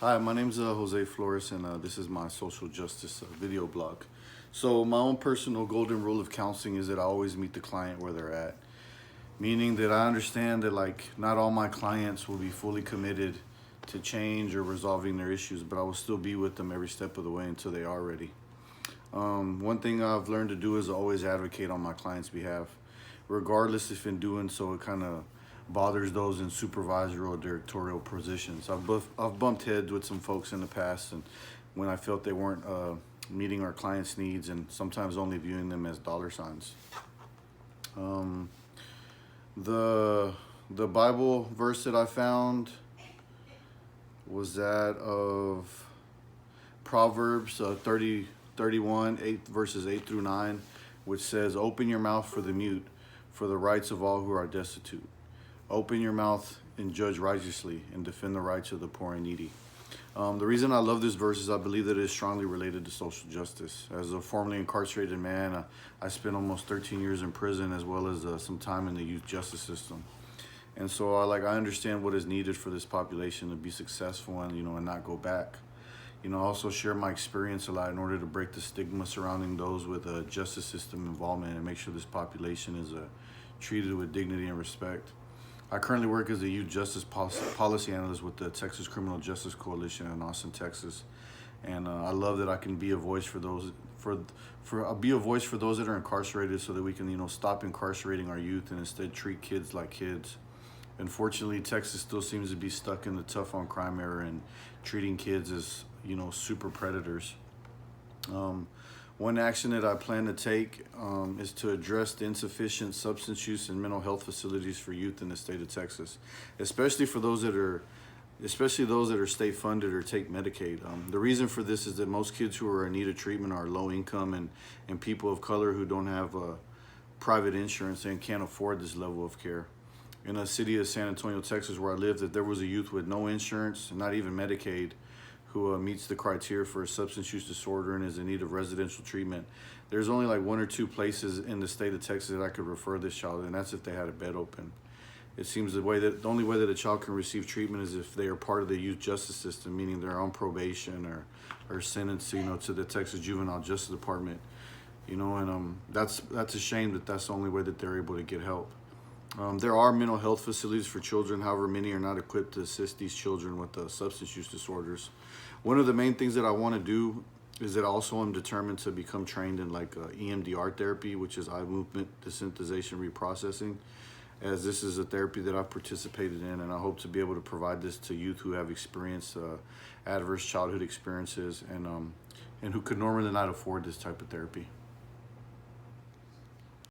Hi, my name's Jose Flores, and this is my social justice video blog. So, my own personal golden rule of counseling is that I always meet the client where they're at, meaning that I understand that not all my clients will be fully committed to change or resolving their issues, but I will still be with them every step of the way until they are ready. One thing I've learned to do is always advocate on my client's behalf, regardless if in doing so it kind of bothers those in supervisory or directorial positions. I've bumped heads with some folks in the past, and when I felt they weren't meeting our clients' needs, and sometimes only viewing them as dollar signs. Um, the the Bible verse that I found was that of Proverbs 31, 8 verses 8 through 9, which says, "Open your mouth for the mute, for the rights of all who are destitute. Open your mouth and judge righteously, and defend the rights of the poor and needy." The reason I love this verse is I believe that it is strongly related to social justice. As a formerly incarcerated man, I spent almost 13 years in prison, as well as some time in the youth justice system. And so I understand what is needed for this population to be successful and and not go back. I also share my experience a lot in order to break the stigma surrounding those with a justice system involvement and make sure this population is treated with dignity and respect. I currently work as a youth justice policy analyst with the Texas Criminal Justice Coalition in Austin, Texas, and I love that I can be a voice for those be a voice for those that are incarcerated, so that we can stop incarcerating our youth and instead treat kids like kids. Unfortunately, Texas still seems to be stuck in the tough on crime era and treating kids as super predators. One action that I plan to take is to address the insufficient substance use and mental health facilities for youth in the state of Texas, especially those that are state funded or take Medicaid. The reason for this is that most kids who are in need of treatment are low income and people of color who don't have private insurance and can't afford this level of care. In the city of San Antonio, Texas, where I live, if there was a youth with no insurance, not even Medicaid, who meets the criteria for a substance use disorder and is in need of residential treatment, there's only one or two places in the state of Texas that I could refer this child, and that's if they had a bed open. It seems the only way that a child can receive treatment is if they are part of the youth justice system, meaning they're on probation or sentenced, to the Texas Juvenile Justice Department. And that's a shame that that's the only way that they're able to get help. There are mental health facilities for children, however, many are not equipped to assist these children with substance use disorders. One of the main things that I want to do is that I also am determined to become trained in EMDR therapy, which is eye movement desensitization reprocessing, as this is a therapy that I've participated in, and I hope to be able to provide this to youth who have experienced adverse childhood experiences and who could normally not afford this type of therapy.